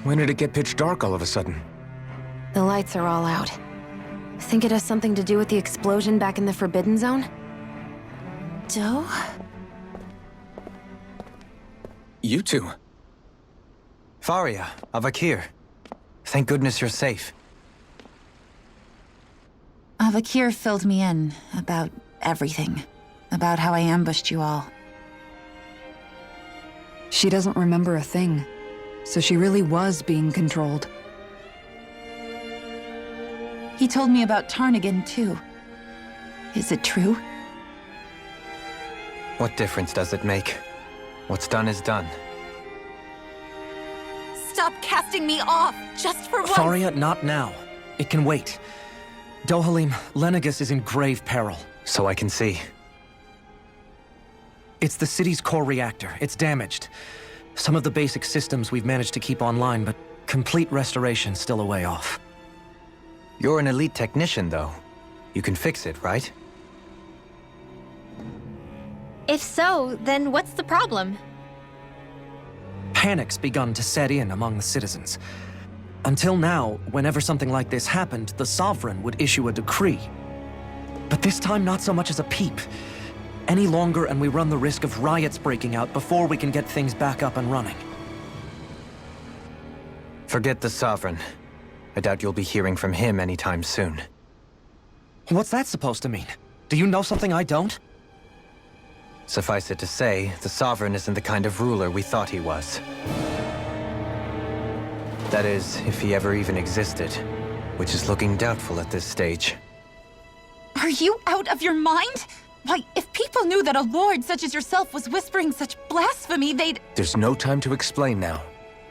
When did it get pitch dark all of a sudden? The lights are all out. Think it has something to do with the explosion back in the Forbidden Zone? Doe? You two. Faria, Avakir. Thank goodness you're safe. Avakir filled me in about everything. About how I ambushed you all. She doesn't remember a thing, so she really was being controlled. He told me about Tarnigan, too. Is it true? What difference does it make? What's done is done. Stop casting me off, just for once! Faria, not now. It can wait. Dohalim, Lenegis is in grave peril. So I can see. It's the city's core reactor. It's damaged. Some of the basic systems we've managed to keep online, but complete restoration's still a way off. You're an elite technician, though. You can fix it, right? If so, then what's the problem? Panic's begun to set in among the citizens. Until now, whenever something like this happened, the Sovereign would issue a decree. But this time, not so much as a peep. Any longer, and we run the risk of riots breaking out before we can get things back up and running. Forget the Sovereign. I doubt you'll be hearing from him anytime soon. What's that supposed to mean? Do you know something I don't? Suffice it to say, the Sovereign isn't the kind of ruler we thought he was. That is, if he ever even existed, which is looking doubtful at this stage. Are you out of your mind? Why, if people knew that a lord such as yourself was whispering such blasphemy, they'd— There's no time to explain now.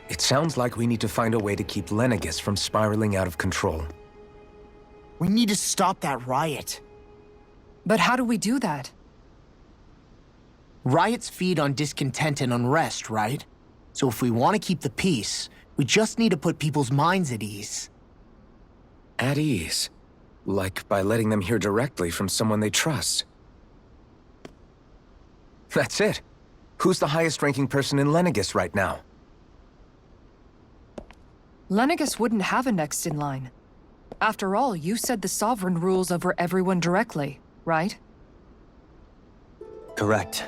It sounds like we need to find a way to keep Lenegis from spiraling out of control. We need to stop that riot. But how do we do that? Riots feed on discontent and unrest, right? So if we want to keep the peace, we just need to put people's minds at ease. At ease? Like by letting them hear directly from someone they trust. That's it. Who's the highest-ranking person in Lenegis right now? Lenegis wouldn't have a next in line. After all, you said the Sovereign rules over everyone directly, right? Correct.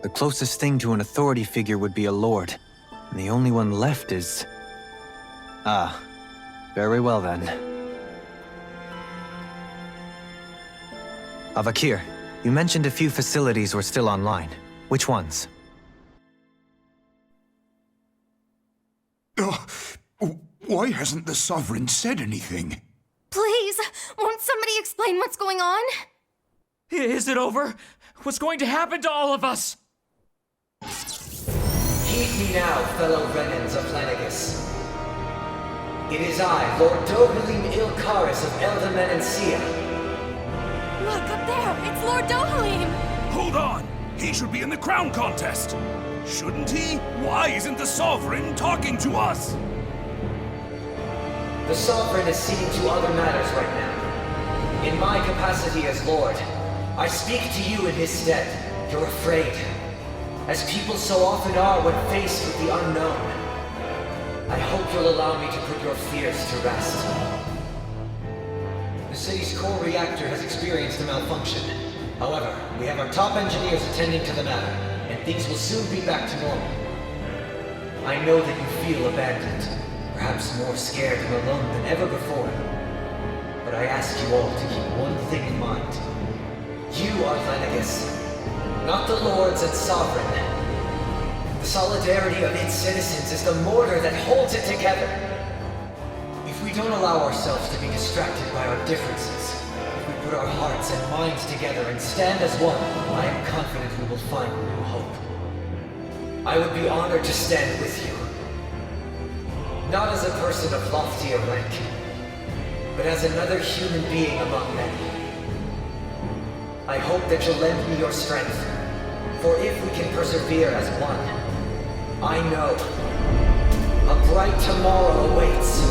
The closest thing to an authority figure would be a lord. And the only one left is... Ah. Very well then. Avakir, you mentioned a few facilities were still online. Which ones? Why hasn't the Sovereign said anything? Please, won't somebody explain what's going on? Is it over? What's going to happen to all of us? Heed me now, fellow Renans of Lenegis. It is I, Lord Dohalim Ilkaris of Eldaman and Sia. Look, up there! It's Lord Dohalim! Hold on! He should be in the crown contest! Shouldn't he? Why isn't the Sovereign talking to us? The Sovereign is seeing to other matters right now. In my capacity as Lord, I speak to you in his stead. You're afraid. As people so often are when faced with the unknown. I hope you'll allow me to put your fears to rest. The city's core reactor has experienced a malfunction. However, we have our top engineers attending to the matter, and things will soon be back to normal. I know that you feel abandoned, perhaps more scared and alone than ever before. But I ask you all to keep one thing in mind. You are Lenegis, not the lords and sovereign. The solidarity of its citizens is the mortar that holds it together. If we don't allow ourselves to be distracted by our differences, if we put our hearts and minds together and stand as one, I am confident we will find new hope. I would be honored to stand with you. Not as a person of loftier rank, but as another human being among many. I hope that you'll lend me your strength, for if we can persevere as one, I know a bright tomorrow awaits.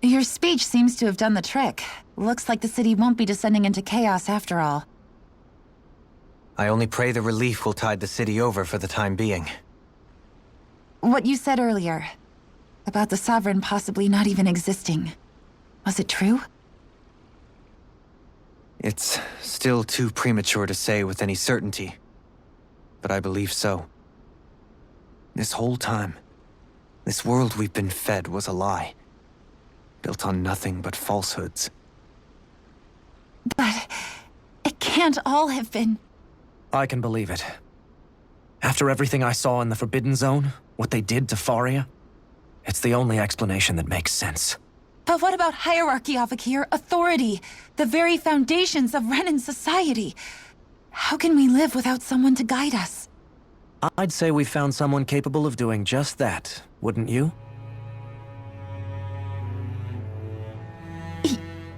Your speech seems to have done the trick. Looks like the city won't be descending into chaos after all. I only pray the relief will tide the city over for the time being. What you said earlier, about the Sovereign possibly not even existing, was it true? It's still too premature to say with any certainty, but I believe so. This whole time, this world we've been fed was a lie, built on nothing but falsehoods. But it can't all have been... I can believe it. After everything I saw in the Forbidden Zone, what they did to Faria, it's the only explanation that makes sense. But what about hierarchy, Avakir? Authority? The very foundations of Renan society? How can we live without someone to guide us? I'd say we found someone capable of doing just that, wouldn't you?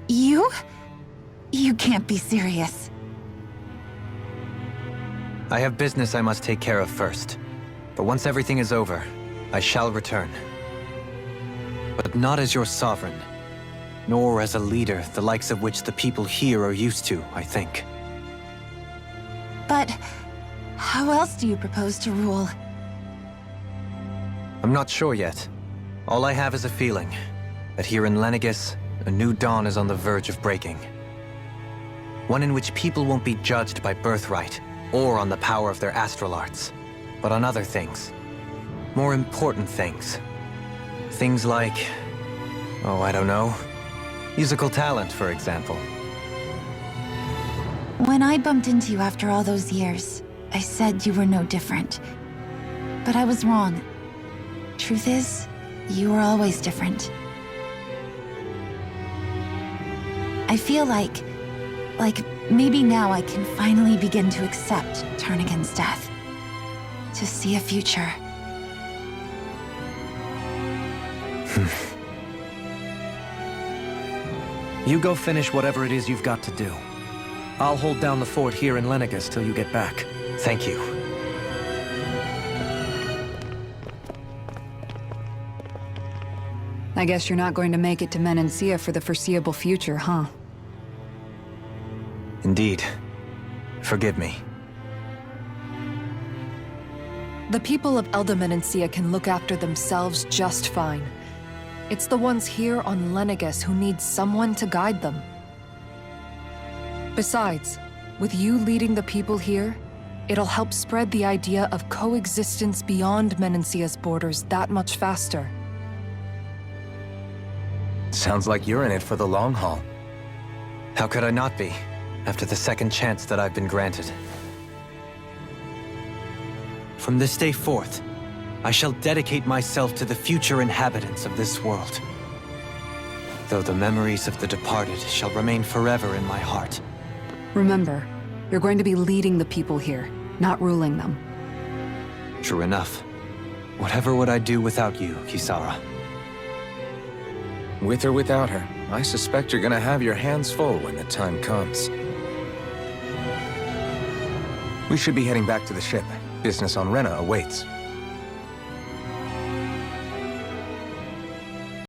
You? You can't be serious. I have business I must take care of first. But once everything is over, I shall return. But not as your sovereign, nor as a leader the likes of which the people here are used to, I think. But how else do you propose to rule? I'm not sure yet. All I have is a feeling that here in Lenegis, a new dawn is on the verge of breaking. One in which people won't be judged by birthright or on the power of their astral arts, but on other things. More important things. Things like, oh, I don't know, musical talent, for example. When I bumped into you after all those years, I said you were no different. But I was wrong. Truth is, you were always different. I feel like maybe now I can finally begin to accept Tarnigan's death. To see a future. You go finish whatever it is you've got to do. I'll hold down the fort here in Lenegis till you get back. Thank you. I guess you're not going to make it to Menancia for the foreseeable future, huh? Indeed. Forgive me. The people of Elda Menancia can look after themselves just fine. It's the ones here on Lenegis who need someone to guide them. Besides, with you leading the people here, it'll help spread the idea of coexistence beyond Menancia's borders that much faster. Sounds like you're in it for the long haul. How could I not be, after the second chance that I've been granted? From this day forth, I shall dedicate myself to the future inhabitants of this world. Though the memories of the departed shall remain forever in my heart. Remember, you're going to be leading the people here, not ruling them. True enough. Whatever would I do without you, Kisara? With or without her, I suspect you're gonna have your hands full when the time comes. We should be heading back to the ship. Business on Rena awaits.